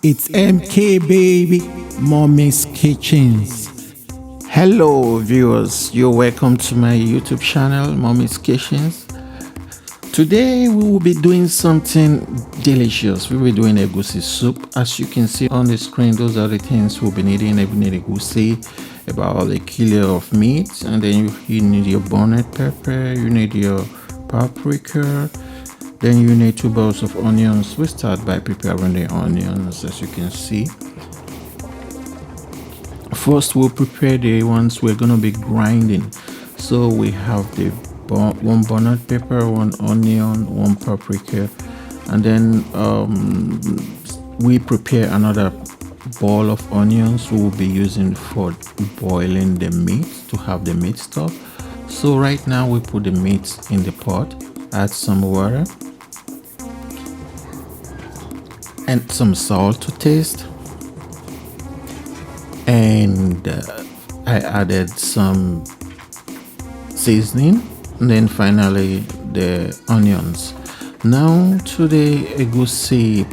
It's MK baby, Mommy's Kitchens. Hello viewers, you're welcome to my YouTube channel, Mommy's Kitchens. Today we will be doing something delicious. We will be doing egwusi soup. As you can see on the screen, those are the things we'll be needing. We need egwusi, about a kilo of meat, and then you need your bonnet pepper, you need your paprika, then you need 2 bowls of onions. We start by preparing the onions, as you can see. First we'll prepare the ones we're going to be grinding. So we have the 1 bonnet pepper, 1 onion, 1 paprika, and then we prepare another bowl of onions we will be using for boiling the meat, to have the meat stock. So right now we put the meat in the pot, add some water and some salt to taste, and I added some seasoning, and then finally the onions. Now to the egwusi,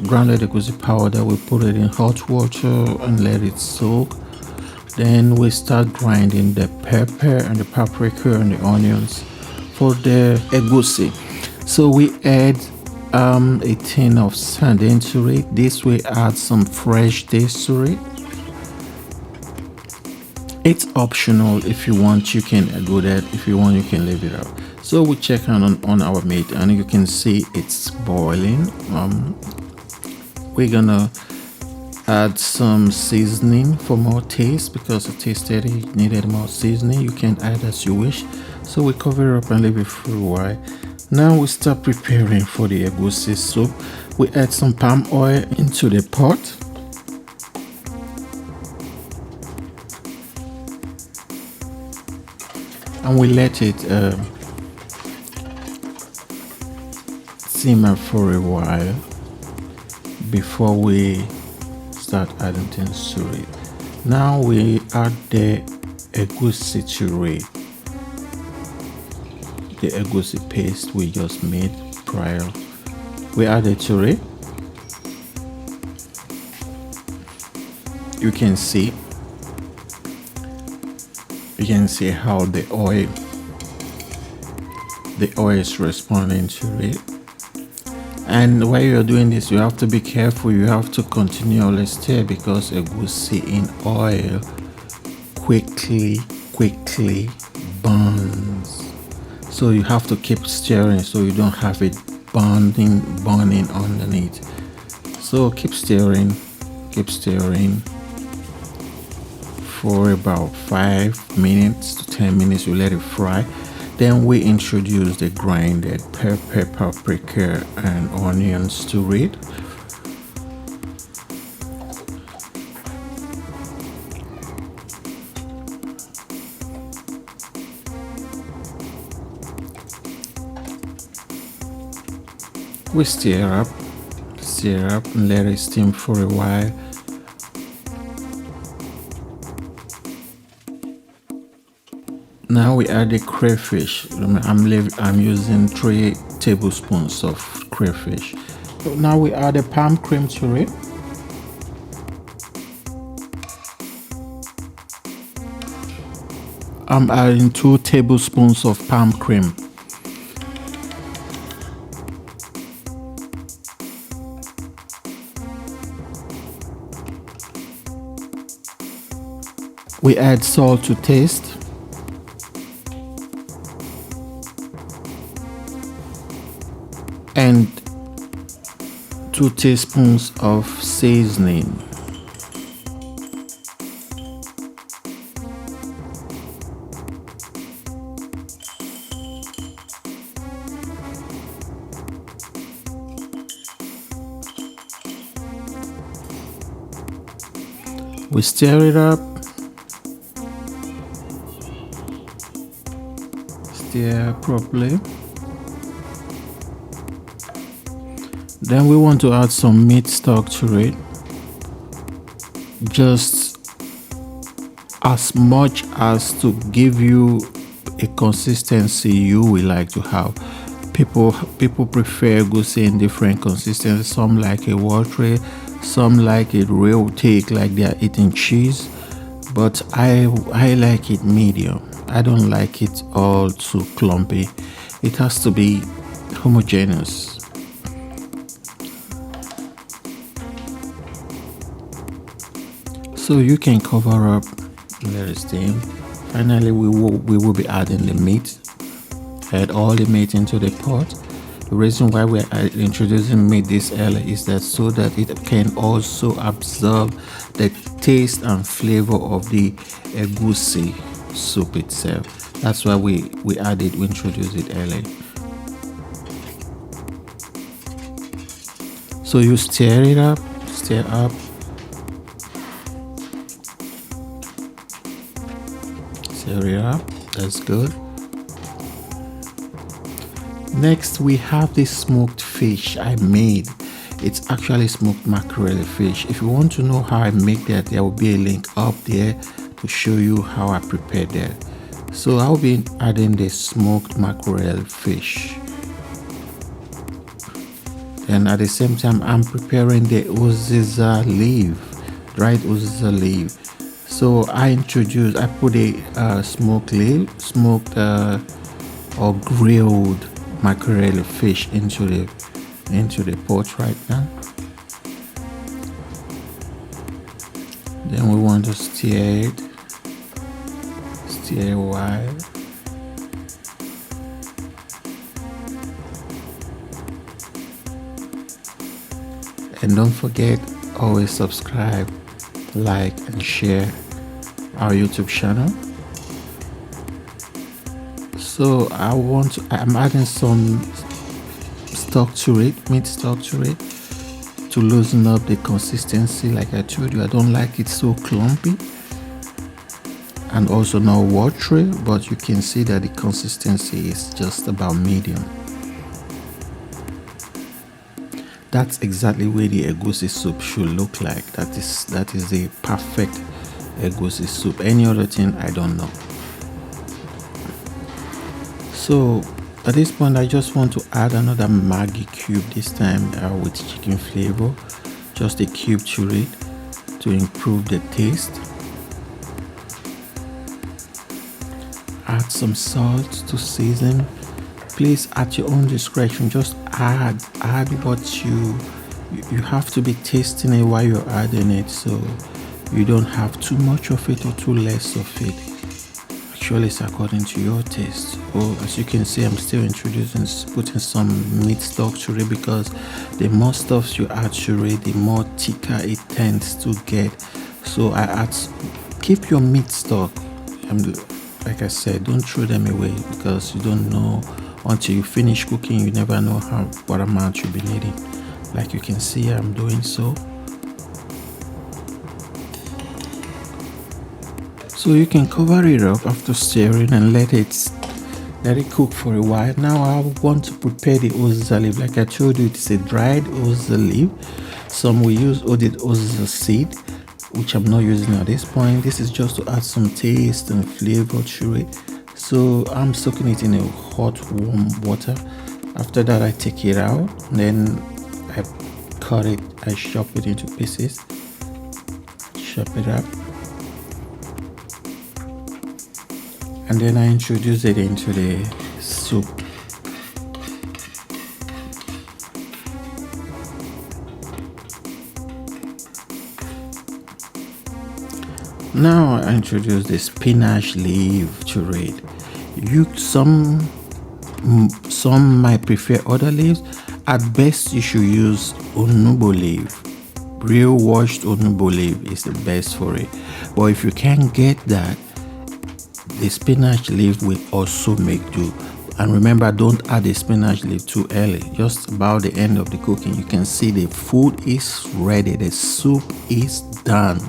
grounded egwusi powder, we put it in hot water and let it soak. Then we start grinding the pepper and the paprika and the onions for the egwusi. So we add a tin of sardine to it. This way add some fresh taste to it. It's optional. If you want, you can do that. If you want, you can leave it out. So we check on our meat, and you can see it's boiling. We're gonna add some seasoning for more taste, because it tasted it needed more seasoning. You can add as you wish. So we cover it up and leave it for a while. Now we start preparing for the egwusi soup. We add some palm oil into the pot. And we let it simmer for a while before we start adding things to it. Now we add the egwusi to it, the egwusi paste we just made prior. We add it to it. You can see how the oil is responding to it. And while you're doing this, you have to be careful. You have to continually stir, because egwusi in oil quickly burns. So you have to keep stirring so you don't have it burning underneath. So keep stirring for about 5 minutes to 10 minutes. You let it fry. Then we introduce the grinded pepper, paprika and onions to it. We stir up and let it steam for a while. Now we add the crayfish. I'm using 3 tablespoons of crayfish. So now we add the palm cream to it. I'm adding 2 tablespoons of palm cream. We add salt to taste. And 2 teaspoons of seasoning. We stir it up. Stir properly. Then we want to add some meat stock to it, just as much as to give you a consistency you will like to have. People prefer egwusi in different consistencies. Some like a watery, Some like it real thick, like they are eating cheese, but I like it medium. I don't like it all too clumpy. It has to be homogeneous. So you can cover up, let it steam. Finally, we will be adding the meat. Add all the meat into the pot. The reason why we're introducing meat this early is that so that it can also absorb the taste and flavor of the egwusi soup itself. That's why we introduce it early. So you stir it up, stir up. Stir it up. That's good. Next, we have this smoked fish I made. It's actually smoked mackerel fish. If you want to know how I make that, there will be a link up there to show you how I prepared that. So I'll be adding the smoked mackerel fish. And at the same time, I'm preparing the uziza leaf, dried uziza leaf. So I put a smoked or grilled mackerel fish into the pot right now. Then we want to stir a while. And don't forget, always subscribe, like and share our YouTube channel. So I'm adding some stock to it, meat stock to it, to loosen up the consistency. Like I told you, I don't like it so clumpy and also not watery, but you can see that the consistency is just about medium. That's exactly where the egwusi soup should look like. That is the perfect egwusi soup. Any other thing, I don't know. So at this point, I just want to add another Maggi cube, this time with chicken flavor. Just a cube to it to improve the taste. Add some salt to season. Please, at your own discretion, just add what you have to be tasting it while you're adding it, so you don't have too much of it or too less of it. Actually, it's according to your taste. Oh, as you can see, I'm still putting some meat stock to it, because the more stuff you add to it, the more thicker it tends to get. So keep your meat stock. Like I said, don't throw them away, because you don't know until you finish cooking. You never know what amount you'll be needing. Like you can see, I'm doing so. So you can cover it up after stirring and let it cook for a while. Now I want to prepare the uziza leaf. Like I told you, it's a dried uziza leaf. Some will use uziza seed, which I'm not using at this point. This is just to add some taste and flavor to it. So I'm soaking it in a hot, warm water. After that, I take it out. Then I cut it. I chop it into pieces. Chop it up. And then I introduce it into the soup. Now I introduce the spinach leaf to it. Some might prefer other leaves. At best, you should use onugbo leaf. Real washed onugbo leaf is the best for it. But if you can't get that, the spinach leaf will also make do. And remember, don't add the spinach leaf too early. Just about the end of the cooking, you can see the food is ready. The soup is done.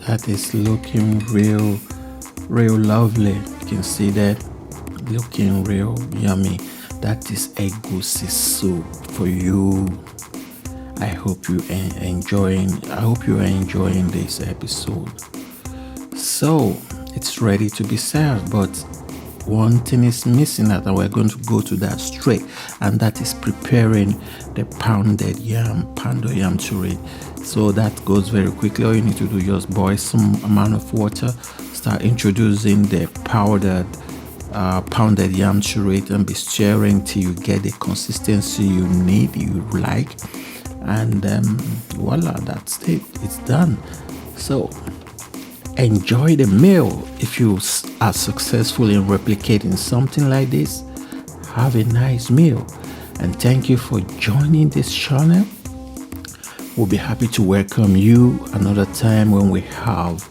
That is looking real lovely. You can see that, looking real yummy. That is egwusi soup for you. I hope you are enjoying this episode. So it's ready to be served, but one thing is missing out, and we're going to go to that straight, and that is preparing the pounded yam churee. So that goes very quickly. All you need to do is just boil some amount of water, start introducing the pounded yam churee, and be stirring till you get the consistency you need, you like, and voila, that's it, it's done. So enjoy the meal. If you are successful in replicating something like this, have a nice meal, and thank you for joining this channel. We'll be happy to welcome you another time when we have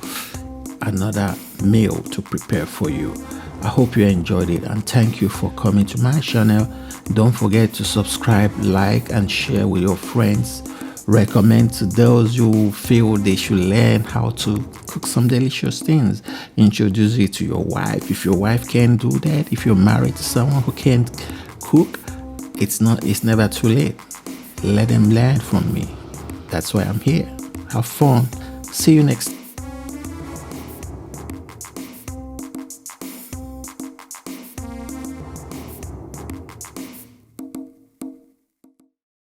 another meal to prepare for you. I hope you enjoyed it, and thank you for coming to my channel. Don't forget to subscribe, like, and share with your friends. Recommend to those who feel they should learn how to cook some delicious things. Introduce it to your wife. If your wife can't do that, if you're married to someone who can't cook, it's never too late. Let them learn from me. That's why I'm here. Have fun. See you next time.